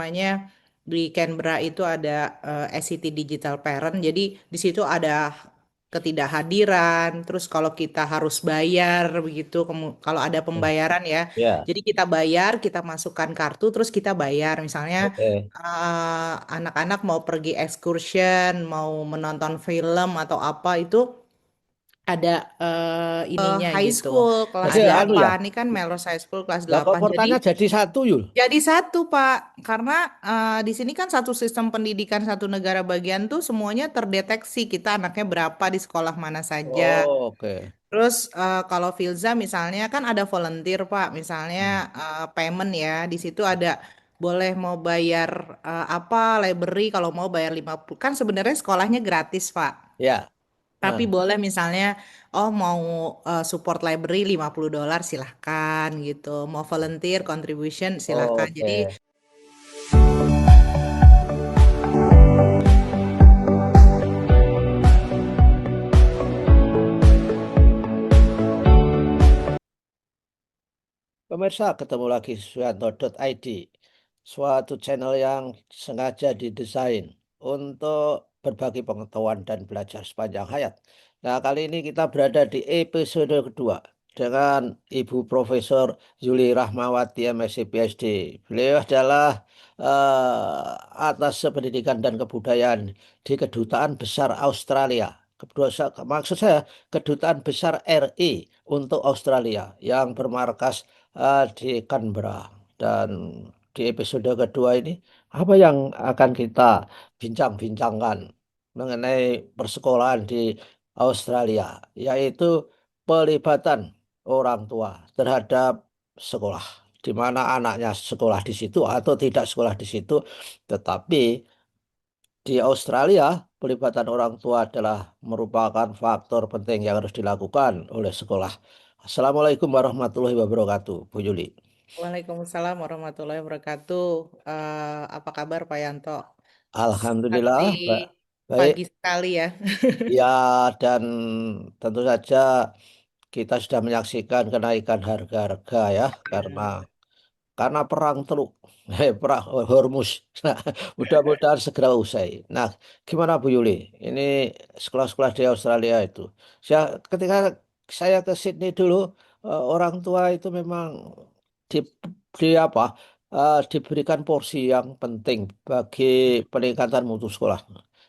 namanya di Canberra itu ada SCT Digital Parent. Jadi di situ ada ketidakhadiran. Terus kalau kita harus bayar begitu, kalau ada Hmm. pembayaran ya. Ya, Jadi kita bayar, kita masukkan kartu, terus kita bayar. Misalnya oke. anak-anak mau pergi excursion, mau menonton film atau apa itu ada ininya high gitu. School kelas Jadi ada anu apa? ya, Ini kan Melrose High School kelas lah kok 8. kotanya jadi satu Yul. Jadi satu, Pak. Karena di sini kan satu sistem pendidikan satu negara bagian tuh semuanya terdeteksi kita anaknya berapa di sekolah mana saja. Oh, oke. Terus kalau Filza misalnya kan ada volunteer, Pak. Misalnya Hmm. payment ya. Di situ ada boleh mau bayar apa library kalau mau bayar 50. Kan sebenarnya sekolahnya gratis, Pak. Ya. Tapi Nah, boleh misalnya, oh mau support library $50 silahkan gitu. Mau volunteer contribution silahkan. Jadi oke. Pemirsa, ketemu lagi suyanto.id, suatu channel yang sengaja didesain untuk berbagi pengetahuan dan belajar sepanjang hayat. Nah, kali ini kita berada di episode kedua dengan Ibu Profesor Yuli Rahmawati MSc PhD. Beliau adalah atas pendidikan dan kebudayaan di Kedutaan Besar Australia. Maksud saya Kedutaan Besar RI untuk Australia yang bermarkas di Canberra. Dan di episode kedua ini, apa yang akan kita bincang-bincangkan mengenai persekolahan di Australia, yaitu pelibatan orang tua terhadap sekolah, di mana anaknya sekolah di situ atau tidak sekolah di situ, tetapi di Australia, pelibatan orang tua adalah merupakan faktor penting yang harus dilakukan oleh sekolah. Assalamualaikum warahmatullahi wabarakatuh, Bu Yuli. Waalaikumsalam warahmatullahi wabarakatuh. Apa kabar Pak Yanto? Masih Alhamdulillah, baik. pagi sekali ya. Ya, dan tentu saja kita sudah menyaksikan kenaikan harga-harga ya, karena perang Teluk, perang Hormuz. Nah, mudah-mudahan segera usai. Nah, gimana Bu Yuli? Ini sekolah-sekolah di Australia itu. Ketika saya ke Sydney dulu, orang tua itu memang di, di apa? Diberikan porsi yang penting bagi peningkatan mutu sekolah.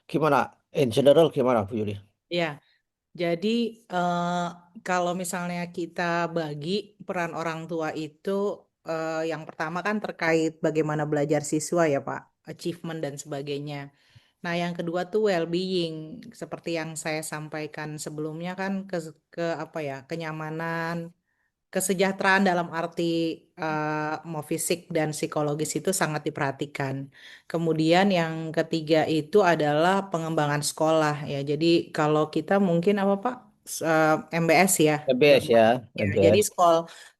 Gimana? In general gimana Bu Yuli? Ya, jadi eh, kalau misalnya kita bagi peran orang tua itu, yang pertama kan terkait bagaimana belajar siswa ya Pak, achievement dan sebagainya. Nah, yang kedua tuh well-being, seperti yang saya sampaikan sebelumnya kan ke apa ya, kenyamanan, kesejahteraan dalam arti mau fisik dan psikologis itu sangat diperhatikan. Kemudian yang ketiga itu adalah pengembangan sekolah ya. Jadi kalau kita mungkin apa Pak? MBS ya. MBS Berma- ya, Ya, jadi MBS.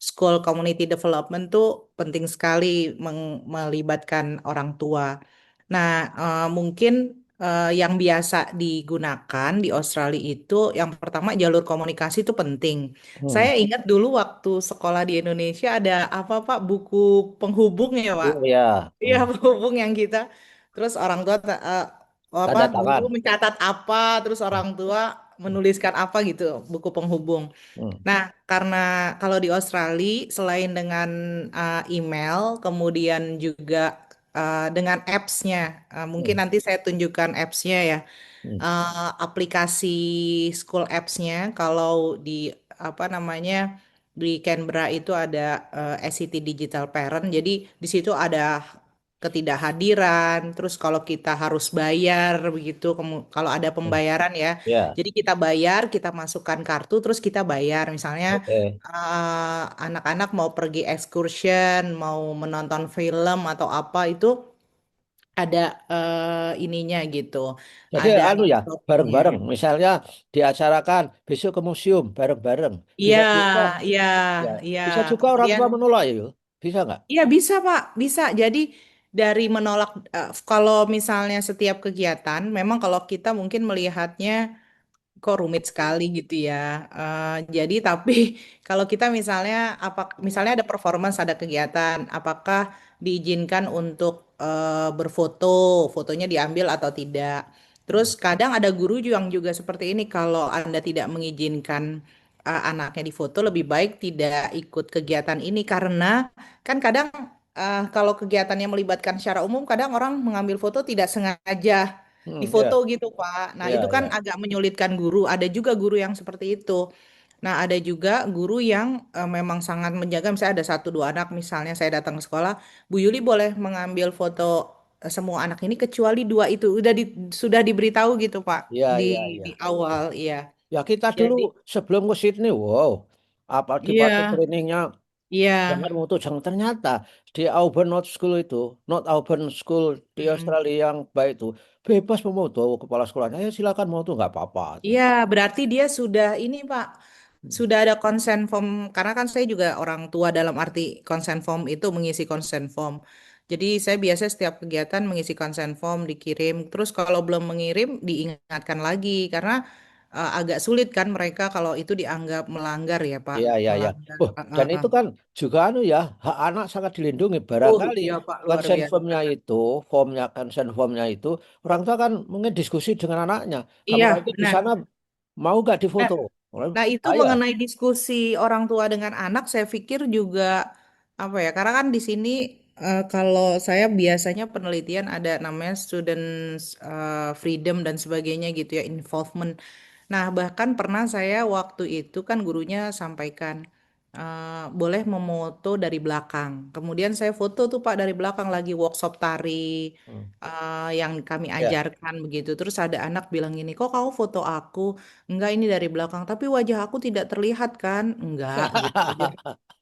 school community development tuh penting sekali melibatkan orang tua. Nah, mungkin yang biasa digunakan di Australia itu yang pertama jalur komunikasi itu penting. Hmm. Saya ingat dulu waktu sekolah di Indonesia ada apa Pak buku penghubung ya Pak. Oh ya, Iya penghubung yang kita terus orang tua apa tanda guru tangan. mencatat apa terus orang tua menuliskan apa gitu buku penghubung. Hmm. Nah, karena kalau di Australia selain dengan email, kemudian juga dengan apps-nya, mungkin Hmm. nanti saya tunjukkan apps-nya ya, Hmm. aplikasi school apps-nya. Kalau di apa namanya di Canberra itu ada SCT Digital Parent, jadi di situ ada ketidakhadiran. Terus kalau kita harus bayar begitu, kalau ada Hmm. pembayaran ya. Ya, Jadi kita bayar, kita masukkan kartu, terus kita bayar. Misalnya oke. anak-anak mau pergi excursion, mau menonton film atau apa itu ada ininya gitu, Jadi ada anu ya, stopnya. bareng-bareng. Misalnya diacarakan besok ke museum bareng-bareng. Iya, Bisa juga, iya, ya. iya. Bisa juga orang Kemudian, tua menolak ya, Yul. Bisa nggak? iya bisa Pak, bisa. Jadi dari menolak, kalau misalnya setiap kegiatan, memang kalau kita mungkin melihatnya kok rumit sekali gitu ya. Jadi tapi kalau kita misalnya misalnya ada performance ada kegiatan, apakah diizinkan untuk berfoto, fotonya diambil atau tidak. Terus kadang ada guru yang juga seperti ini, kalau Anda tidak mengizinkan anaknya difoto, lebih baik tidak ikut kegiatan ini karena kan kadang kalau kegiatannya melibatkan secara umum, kadang orang mengambil foto tidak sengaja difoto Ya, gitu, Pak. Nah, itu ya, kan ya. agak menyulitkan guru. Ada juga guru yang seperti itu. Nah, ada juga guru yang memang sangat menjaga, misalnya ada satu dua anak, misalnya saya datang ke sekolah, Bu Yuli boleh mengambil foto semua anak ini kecuali dua itu. Sudah diberitahu gitu, Pak, Ya, di ya, di ya. awal, iya. Ya kita dulu Jadi, sebelum ke Sydney, wow, apa di iya, waktu trainingnya iya. jangan mutu jangan ternyata di Auburn North School itu, North Auburn School di Mm. Australia yang baik itu bebas memoto kepala sekolahnya. Ya silakan mau tuh nggak apa-apa tuh. Iya, berarti dia sudah ini, Pak. Sudah ada consent form, karena kan saya juga orang tua dalam arti consent form itu mengisi consent form. Jadi saya biasa setiap kegiatan mengisi consent form, dikirim. Terus kalau belum mengirim, diingatkan lagi. Karena agak sulit kan mereka kalau itu dianggap melanggar ya, Pak. Iya, iya, iya. Melanggar. Oh, dan itu kan juga anu ya, hak anak sangat dilindungi. Barangkali Iya, Pak, luar consent biasa. formnya itu, orang tua kan mungkin diskusi dengan anaknya. Kamu Iya, nanti di benar. sana mau gak Nah, difoto? Orang Nah, itu saya. mengenai diskusi orang tua dengan anak, saya pikir juga apa ya? Karena kan di sini kalau saya biasanya penelitian ada namanya students freedom dan sebagainya gitu ya, involvement. Nah, bahkan pernah saya waktu itu kan gurunya sampaikan boleh memoto dari belakang. Kemudian saya foto tuh Pak dari belakang lagi workshop tari Hmm. yang kami Ya. ajarkan begitu. Terus ada anak bilang gini, kok kamu foto aku? Enggak, ini dari belakang, tapi wajah aku tidak terlihat kan? Enggak gitu. Jadi,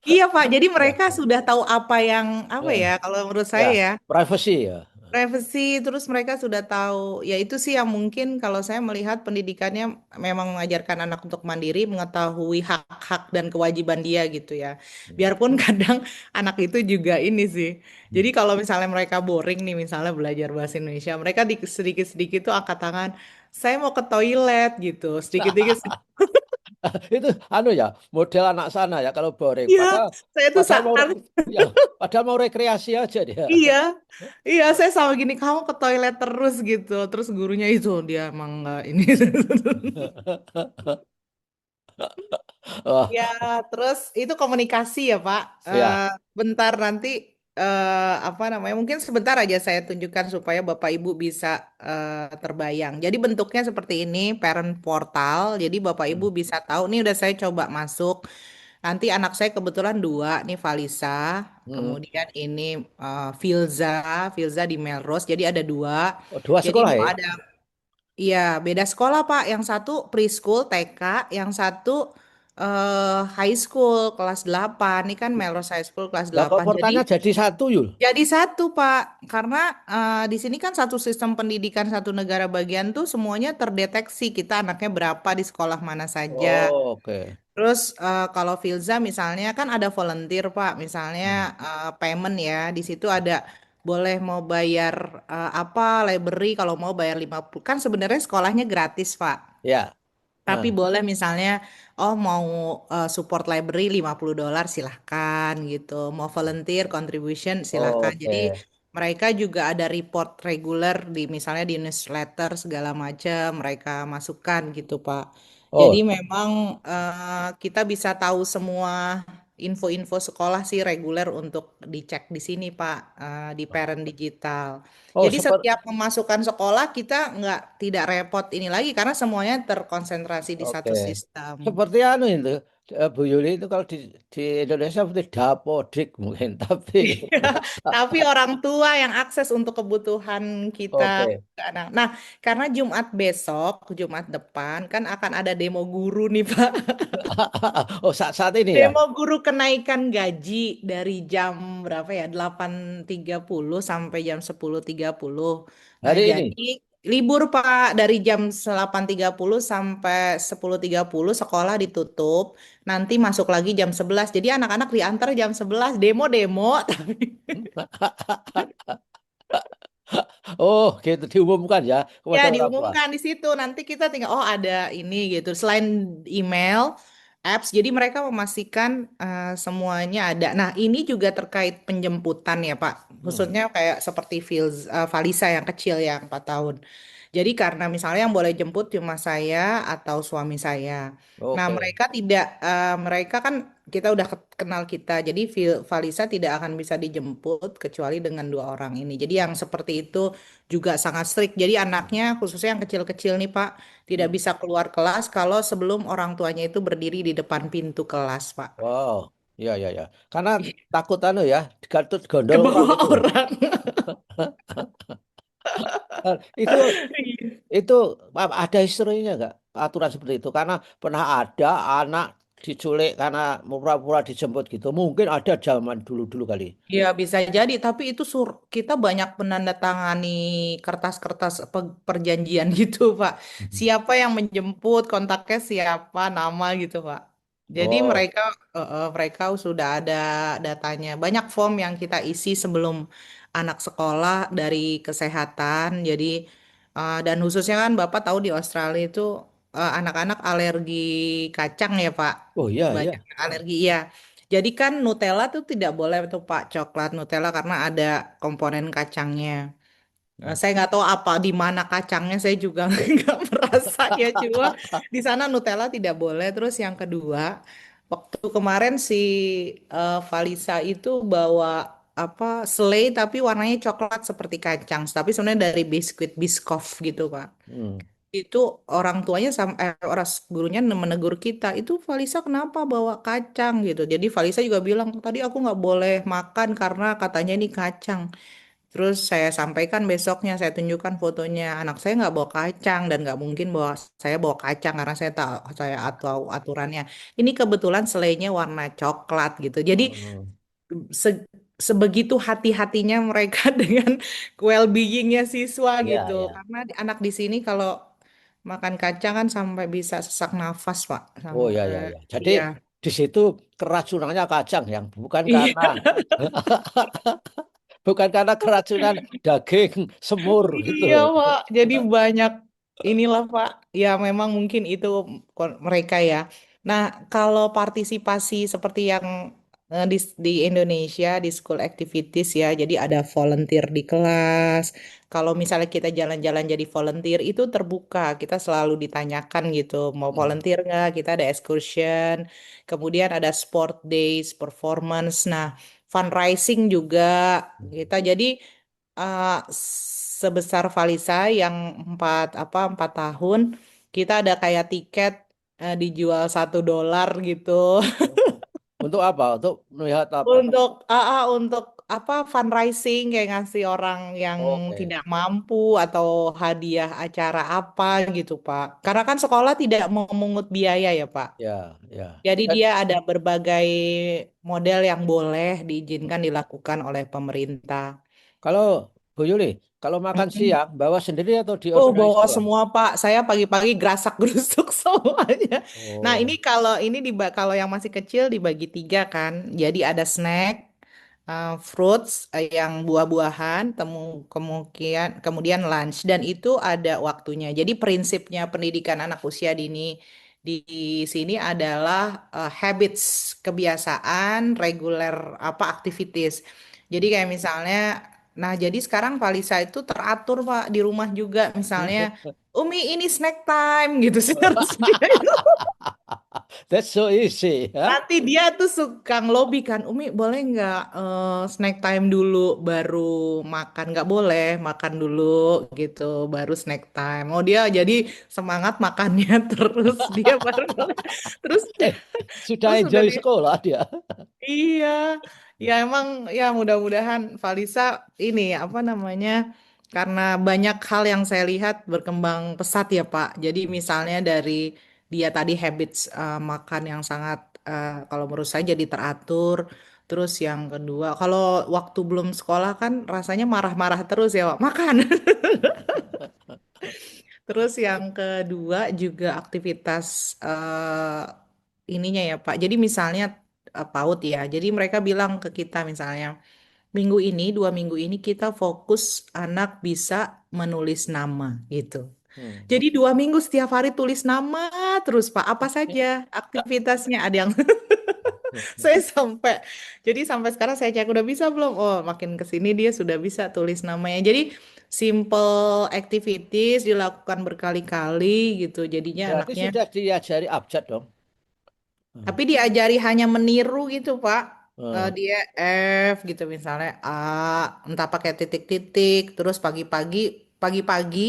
iya Pak, jadi Ya, mereka sudah tahu apa yang apa ya, ya kalau menurut ya. saya ya. Privacy ya. Privacy, terus mereka sudah tahu. Ya itu sih yang mungkin kalau saya melihat pendidikannya memang mengajarkan anak untuk mandiri, mengetahui hak-hak dan kewajiban dia gitu ya. Biarpun kadang anak itu juga ini sih. Jadi kalau misalnya mereka boring nih, misalnya belajar bahasa Indonesia, mereka sedikit-sedikit tuh angkat tangan, saya mau ke toilet gitu. Sedikit-sedikit. Itu anu ya, model anak sana ya kalau boring. Iya, Padahal saya tuh padahal mau saat ya, padahal mau rekreasi aja dia. iya, iya saya sama gini, kamu ke toilet terus gitu. Terus gurunya itu dia emang nggak ini. Wah, Ya, terus itu komunikasi ya, Pak. ya. Bentar nanti apa namanya? Mungkin sebentar aja saya tunjukkan supaya Bapak Ibu bisa terbayang. Jadi bentuknya seperti ini, parent portal. Jadi Bapak Ibu Hmm. bisa tahu. Nih udah saya coba masuk. Nanti anak saya kebetulan dua, nih Valisa. Hmm. Kemudian ini Filza, Filza di Melrose. Jadi ada dua. Oh, dua Jadi sekolah mau ya? ada. Iya, beda sekolah, Pak. Yang satu preschool TK, yang satu high school kelas 8. Ini kan Melrose High School kelas Lah kok 8. Jadi portalnya jadi satu Yul? jadi satu, Pak. Karena di sini kan satu sistem pendidikan satu negara bagian tuh semuanya terdeteksi kita anaknya berapa di sekolah mana saja. Oh, oke. Terus kalau Filza misalnya kan ada volunteer, Pak. Misalnya Hmm. payment ya. Di situ ada boleh mau bayar apa library kalau mau bayar 50. Kan sebenarnya sekolahnya gratis, Pak. Ya. Tapi Nah, boleh misalnya, oh mau support library $50 silahkan gitu. Mau volunteer contribution silahkan. Jadi oke. mereka juga ada report reguler di misalnya di newsletter segala macam mereka masukkan gitu Pak. Jadi Oh, memang kita bisa tahu semua info-info sekolah sih reguler untuk dicek di sini Pak, di Parent Digital. oh Jadi seperti setiap memasukkan sekolah kita tidak repot ini lagi karena semuanya terkonsentrasi di oke. satu sistem. Seperti anu itu Bu Yuli itu kalau di Indonesia seperti dapodik mungkin, tapi Tapi orang tua yang akses untuk kebutuhan kita oke. ke anak. Nah, karena Jumat besok, Jumat depan kan akan ada demo guru nih Pak. Oh, saat ini ya. Demo guru kenaikan gaji dari jam berapa ya? 8.30 sampai jam 10.30. Nah, Hari ini. jadi libur Pak dari jam 8.30 sampai 10.30 sekolah ditutup. Nanti masuk lagi jam 11. Jadi anak-anak diantar jam 11 demo-demo tapi Oh, gitu diumumkan ya ya kepada orang tua. diumumkan di situ. Nanti kita tinggal oh ada ini gitu. Selain email apps. Jadi mereka memastikan semuanya ada. Nah, ini juga terkait penjemputan ya, Pak. Hmm, Khususnya kayak seperti Valisa yang kecil yang 4 tahun. Jadi karena misalnya yang boleh jemput cuma saya atau suami saya. Nah, oke. mereka kan kita udah kenal kita. Jadi Valisa tidak akan bisa dijemput kecuali dengan dua orang ini. Jadi yang seperti itu juga sangat strict. Jadi anaknya khususnya yang kecil-kecil nih, Pak tidak Hmm. bisa keluar kelas kalau sebelum orang tuanya itu berdiri di depan pintu kelas, Pak. Wow, ya ya ya. Karena takut anu ya, Gatot gondol orang Kebawa itu. orang. Itu itu ada historinya nggak aturan seperti itu? Karena pernah ada anak diculik karena pura-pura dijemput gitu. Mungkin ada zaman dulu-dulu kali. Ya bisa jadi, tapi itu kita banyak menandatangani kertas-kertas perjanjian gitu, Pak. Mhm. Siapa yang menjemput, kontaknya siapa, nama gitu, Pak. Jadi Oh, mereka sudah ada datanya. Banyak form yang kita isi sebelum anak sekolah dari kesehatan. Jadi dan khususnya kan Bapak tahu di Australia itu anak-anak alergi kacang ya, Pak. oh iya Banyak iya. yang alergi ya. Jadi kan Nutella tuh tidak boleh tuh Pak, coklat Nutella karena ada komponen kacangnya. Saya nggak tahu apa di mana kacangnya, saya juga nggak merasa ya. Cuma di sana Nutella tidak boleh. Terus yang kedua, waktu kemarin si Valisa itu bawa apa selai tapi warnanya coklat seperti kacang. Tapi sebenarnya dari biskuit Biscoff gitu Pak. Hmm. Itu orang tuanya orang gurunya menegur kita, itu Valisa kenapa bawa kacang gitu. Jadi Valisa juga bilang tadi aku nggak boleh makan karena katanya ini kacang. Terus saya sampaikan besoknya, saya tunjukkan fotonya anak saya nggak bawa kacang dan nggak mungkin bawa saya bawa kacang karena saya tahu saya atau aturannya. Ini kebetulan selainya warna coklat gitu. Jadi Oh, se- sebegitu hati-hatinya mereka dengan well-beingnya siswa iya gitu. iya. Karena anak di sini kalau makan kacang kan sampai bisa sesak nafas, Pak. Oh iya Sampai iya iya. Jadi iya. di situ keracunannya kacang yang bukan karena Iya. bukan karena keracunan daging semur gitu. Iya, Pak. Jadi banyak inilah, Pak. Ya, memang mungkin itu mereka ya. Nah, kalau partisipasi seperti yang di Indonesia di school activities ya, jadi ada volunteer di kelas. Kalau misalnya kita jalan-jalan jadi volunteer itu terbuka, kita selalu ditanyakan gitu, mau Hmm. volunteer nggak? Kita ada excursion, kemudian ada sport days, performance. Nah, fundraising juga kita jadi uh, sebesar Valisa yang 4 tahun kita ada kayak tiket dijual $1 gitu Untuk apa? Untuk melihat apa? untuk apa fundraising kayak ngasih orang yang Oke. tidak mampu atau hadiah acara apa gitu Pak. Karena kan sekolah tidak memungut biaya ya Pak. Ya, ya. Jadi Dan dia ada berbagai model yang boleh diizinkan dilakukan oleh pemerintah. kalau Bu Yuli, kalau makan Mm-mm. siang bawa sendiri atau Oh, diorder dari bawa sekolah? semua, Pak. Saya pagi-pagi gerasak gerusuk semuanya. Nah, ini Oh, kalau yang masih kecil dibagi tiga kan. Jadi ada snack, fruits yang buah-buahan, kemudian lunch dan itu ada waktunya. Jadi prinsipnya pendidikan anak usia dini di sini adalah habits, kebiasaan, reguler apa activities. Jadi kayak misalnya, nah jadi sekarang Valisa itu teratur Pak di rumah juga. Misalnya, Umi ini snack time gitu sih harus dia that's so easy, ya. nanti dia tuh suka ngelobi kan, Umi boleh nggak snack time dulu baru makan? Nggak boleh, makan dulu gitu, baru snack time. Oh dia jadi semangat makannya terus dia baru terus Eh, sudah terus udah enjoy sekolah dia. iya, ya emang ya mudah-mudahan Valisa ini apa namanya karena banyak hal yang saya lihat berkembang pesat ya Pak. Jadi misalnya dari dia tadi habits makan yang sangat kalau menurut saya jadi teratur. Terus yang kedua, kalau waktu belum sekolah kan rasanya marah-marah terus ya Pak. Makan. Terus yang kedua juga aktivitas ininya ya Pak. Jadi misalnya PAUD ya. Jadi mereka bilang ke kita misalnya, minggu ini, 2 minggu ini kita fokus anak bisa menulis nama gitu. Hmm. Jadi 2 minggu setiap hari tulis nama terus Pak. Apa saja aktivitasnya? Ada yang saya sampai jadi sampai sekarang saya cek udah bisa belum? Oh, makin ke sini dia sudah bisa tulis namanya. Jadi simple activities dilakukan berkali-kali gitu. Jadinya Berarti anaknya sudah diajari abjad dong. Hmm. tapi diajari hanya meniru gitu, Pak. Hmm. Dia F gitu misalnya A, entah pakai titik-titik, terus pagi-pagi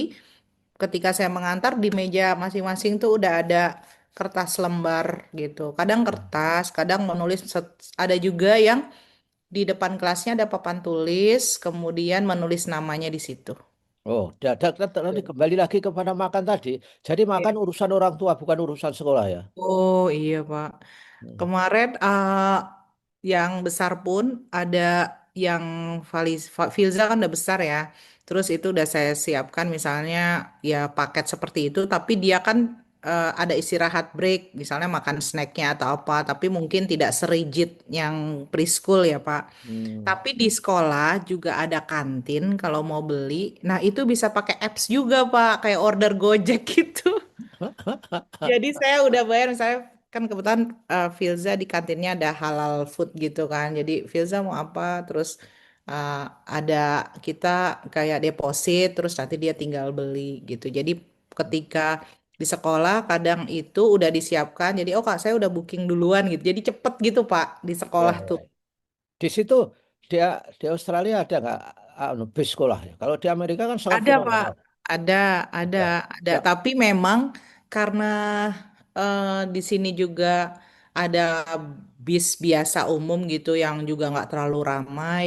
ketika saya mengantar di meja masing-masing tuh udah ada kertas lembar gitu. Kadang kertas, kadang menulis ada juga yang di depan kelasnya ada papan tulis, kemudian menulis namanya di situ. Oh, tadi kembali lagi kepada makan tadi. Jadi makan Iya. urusan orang tua, bukan urusan sekolah ya. Oh iya Pak. Hmm. Kemarin yang besar pun ada yang Filza kan udah besar ya. Terus itu udah saya siapkan misalnya ya paket seperti itu. Tapi dia kan ada istirahat break. Misalnya makan snacknya atau apa. Tapi mungkin tidak serigid yang preschool ya Pak. Hmm. Tapi di sekolah juga ada kantin kalau mau beli. Nah itu bisa pakai apps juga Pak. Kayak order Gojek gitu. Jadi saya udah bayar misalnya kan kebetulan Filza di kantinnya ada halal food gitu kan. Jadi Filza mau apa terus uh, ada kita kayak deposit terus nanti dia tinggal beli gitu. Jadi ketika di sekolah kadang itu udah disiapkan. Jadi oh Kak saya udah booking duluan gitu. Jadi cepet gitu Pak di Ya, sekolah ya. tuh. Di situ dia di Australia ada nggak bis sekolah ya? Kalau di Amerika kan sangat Ada Pak, fenomenal. ada, ada, Ada. ada. Ya. Tapi memang karena di sini juga ada bis biasa umum gitu yang juga nggak terlalu ramai,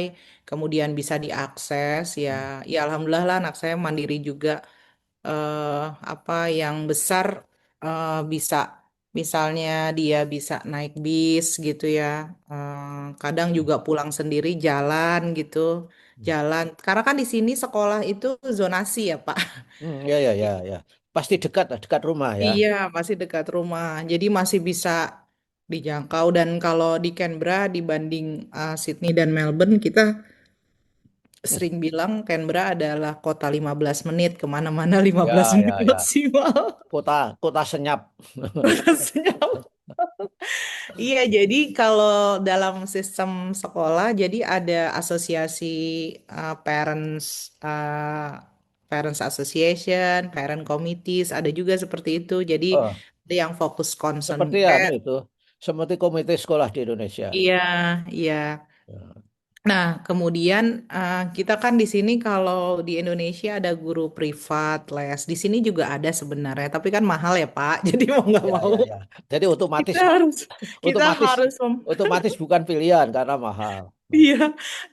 kemudian bisa diakses ya. Ya alhamdulillah lah anak saya mandiri juga. eh apa yang besar bisa, misalnya dia bisa naik bis gitu ya. Kadang juga pulang sendiri jalan gitu, jalan. Karena kan di sini sekolah itu zonasi ya, Pak. Ya, ya, ya, ya. Pasti dekat, dekat rumah ya. Iya, masih dekat rumah. Jadi masih bisa dijangkau dan kalau di Canberra dibanding Sydney dan Melbourne, kita sering bilang Canberra adalah kota 15 menit, kemana-mana lima belas Ya, menit ya, ya. maksimal. Kota, kota senyap. Iya, jadi kalau dalam sistem sekolah, jadi ada asosiasi parents parents association, parent committees, ada juga seperti itu. Jadi Oh, ada yang fokus concern. seperti anu itu, seperti komite sekolah di Indonesia. Iya, iya. Ya, Nah, kemudian kita kan di sini kalau di Indonesia ada guru privat les. Di sini juga ada sebenarnya, tapi kan mahal ya Pak. Jadi mau nggak ya, mau ya, ya. Jadi kita otomatis, harus kita otomatis, harus otomatis bukan pilihan karena mahal. iya,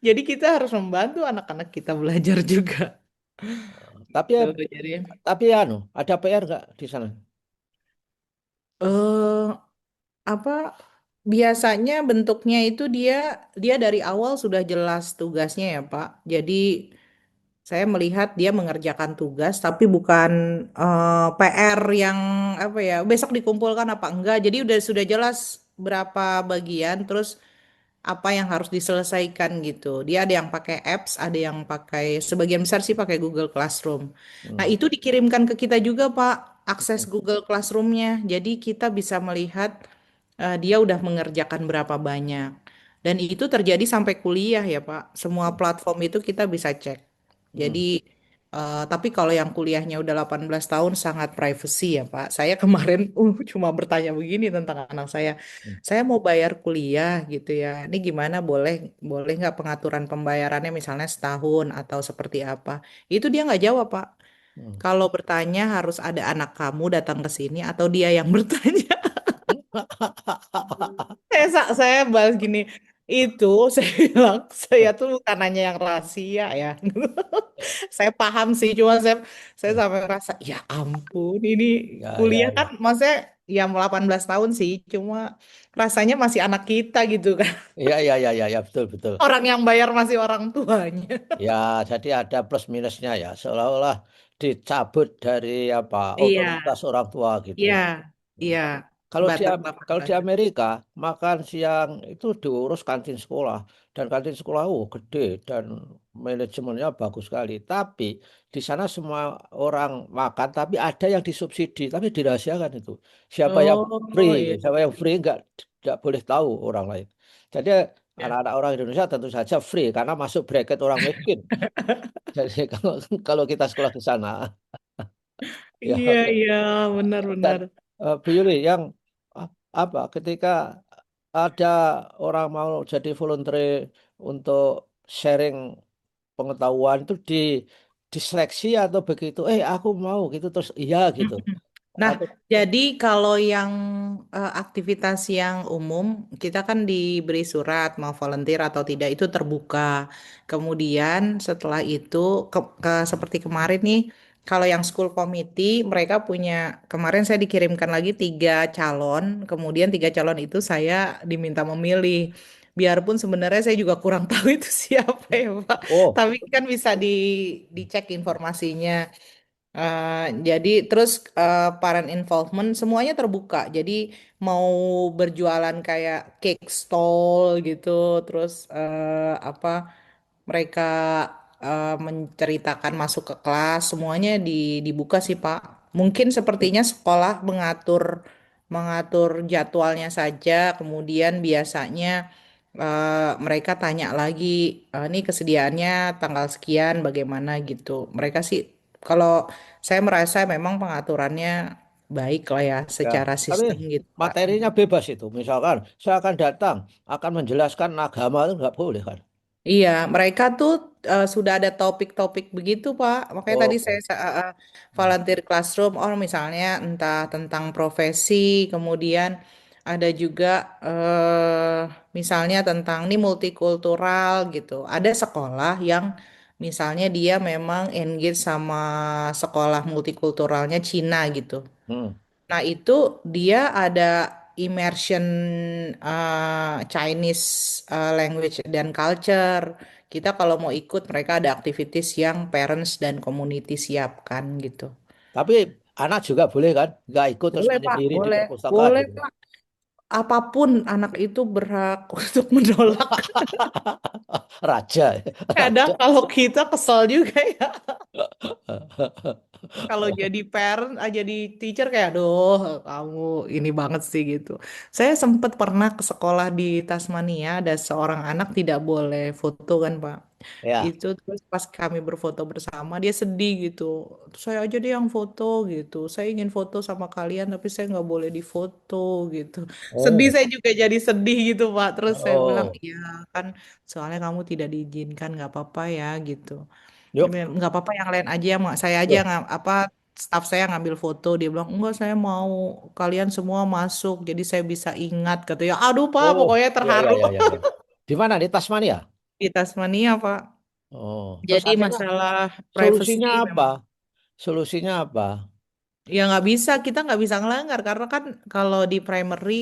jadi kita harus membantu anak-anak kita belajar juga. Tapi Tuh, jadi anu, ada PR nggak di sana? eh apa biasanya bentuknya itu dia dia dari awal sudah jelas tugasnya ya Pak. Jadi saya melihat dia mengerjakan tugas tapi bukan PR yang apa ya besok dikumpulkan apa enggak. Jadi udah sudah jelas berapa bagian terus apa yang harus diselesaikan gitu. Dia ada yang pakai apps, ada yang pakai sebagian besar sih pakai Google Classroom. Nah, Hmm. itu dikirimkan ke kita juga, Pak, akses Google Classroom-nya. Jadi kita bisa melihat dia udah mengerjakan berapa banyak. Dan itu terjadi sampai kuliah ya, Pak. Semua platform itu kita bisa cek. Jadi Hmm. tapi kalau yang kuliahnya udah 18 tahun sangat privacy ya, Pak. Saya kemarin cuma bertanya begini tentang anak saya. Hmm. Saya mau bayar kuliah gitu ya. Ini gimana boleh boleh nggak pengaturan pembayarannya misalnya setahun atau seperti apa? Itu dia nggak jawab, Pak. Hmm. Kalau bertanya harus ada anak kamu datang ke sini atau dia yang bertanya. Saya balas gini, itu saya bilang saya tuh bukan hanya yang rahasia ya. Saya paham sih, cuma saya sampai ngerasa ya ampun ini Ya, kuliah ya, kan ya. maksudnya ya 18 tahun sih, cuma rasanya masih anak kita gitu kan. Ya, ya, ya, ya, ya, betul, betul. Orang yang bayar masih orang tuanya. Ya, jadi ada plus minusnya ya, seolah-olah dicabut dari apa Iya, otoritas orang tua gitu. iya, Hmm. iya. Kalau di batas lapangan kalau di belajar. Amerika makan siang itu diurus kantin sekolah dan kantin sekolah gede dan manajemennya bagus sekali. Tapi di sana semua orang makan, tapi ada yang disubsidi, tapi dirahasiakan itu. Siapa yang free, Oh iya, siapa iya, yang free nggak boleh tahu orang lain. Jadi iya. anak-anak orang Indonesia tentu saja free karena masuk bracket orang miskin. Jadi kalau kita sekolah di sana, ya Iya, oke. iya, Dan benar-benar. Bu Yuli, yang apa ketika ada orang mau jadi volunteer untuk sharing pengetahuan itu diseleksi atau begitu, aku mau gitu terus iya gitu. Nah, Atau jadi kalau yang aktivitas yang umum, kita kan diberi surat mau volunteer atau tidak itu terbuka. Kemudian setelah itu seperti kemarin nih, kalau yang school committee mereka punya kemarin saya dikirimkan lagi 3 calon, kemudian 3 calon itu saya diminta memilih. Biarpun sebenarnya saya juga kurang tahu itu siapa ya Pak, oh, tapi kan bisa dicek informasinya. Jadi terus parent involvement semuanya terbuka. Jadi mau berjualan kayak cake stall gitu, terus apa mereka menceritakan masuk ke kelas, semuanya dibuka sih Pak. Mungkin sepertinya sekolah mengatur mengatur jadwalnya saja, kemudian biasanya mereka tanya lagi, ini kesediaannya tanggal sekian bagaimana gitu. Mereka sih kalau saya merasa memang pengaturannya baik lah ya ya, secara tapi sistem gitu Pak. materinya bebas itu. Misalkan saya akan datang, akan menjelaskan agama itu nggak boleh kan? Iya, mereka tuh sudah ada topik-topik begitu, Pak. Makanya tadi saya Oh, volunteer classroom, oh misalnya entah tentang profesi, kemudian ada juga misalnya tentang ini multikultural gitu. Ada sekolah yang misalnya dia memang engage sama sekolah multikulturalnya Cina gitu. hmm. Nah, itu dia ada immersion Chinese language dan culture. Kita kalau mau ikut, mereka ada activities yang parents dan community siapkan gitu. Tapi anak juga boleh kan? Nggak ikut terus Boleh, Pak. menyendiri di Boleh. perpustakaan Boleh, gitu. Pak. Apapun anak itu berhak untuk menolak. Raja, ya. Kadang Raja. kalau kita kesel juga ya. Kalau jadi parent, jadi teacher kayak, aduh, kamu ini banget sih gitu. Saya sempat pernah ke sekolah di Tasmania, ada seorang anak tidak boleh foto kan, Pak. Ya. Itu terus pas kami berfoto bersama, dia sedih gitu. Terus saya aja deh yang foto gitu. Saya ingin foto sama kalian, tapi saya nggak boleh difoto gitu. Sedih, Oh, saya juga jadi sedih gitu, Pak. Terus saya bilang, oh, iya kan, soalnya kamu tidak diizinkan, nggak apa-apa ya gitu. yuk, Nggak apa-apa yang lain aja saya aja yuk. nggak apa staff saya ngambil foto dia bilang enggak saya mau kalian semua masuk jadi saya bisa ingat katanya aduh Pak Oh, pokoknya ya, ya, terharu ya, ya, ya. Di mana? Di Tasmania? di Tasmania Pak Oh, terus jadi akhirnya masalah privacy solusinya apa? memang Solusinya apa? ya nggak bisa kita nggak bisa ngelanggar karena kan kalau di primary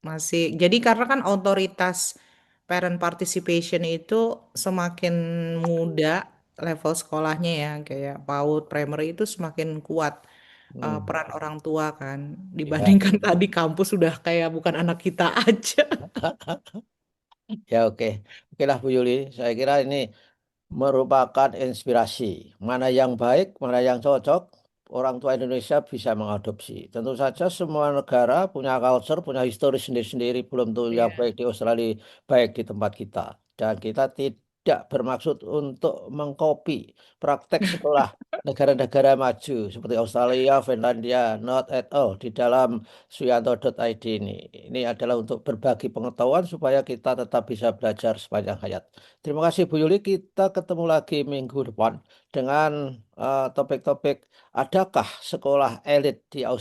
masih jadi karena kan otoritas parent participation itu semakin muda level sekolahnya ya kayak PAUD primary itu semakin kuat Hmm, peran orang tua kan ya, dibandingkan tadi kampus sudah kayak bukan anak kita aja. ya oke. Oke lah Bu Yuli, saya kira ini merupakan inspirasi. Mana yang baik, mana yang cocok, orang tua Indonesia bisa mengadopsi. Tentu saja semua negara punya culture, punya histori sendiri-sendiri, belum tentu yang Iya. baik di Australia, baik di tempat kita. Dan kita tidak bermaksud untuk mengkopi praktek sekolah negara-negara maju seperti Australia, Finlandia, not at all di dalam suyanto.id ini. Ini adalah untuk berbagi pengetahuan supaya kita tetap bisa belajar sepanjang hayat. Terima kasih Bu Yuli, kita ketemu lagi minggu depan dengan topik-topik adakah sekolah elit di Australia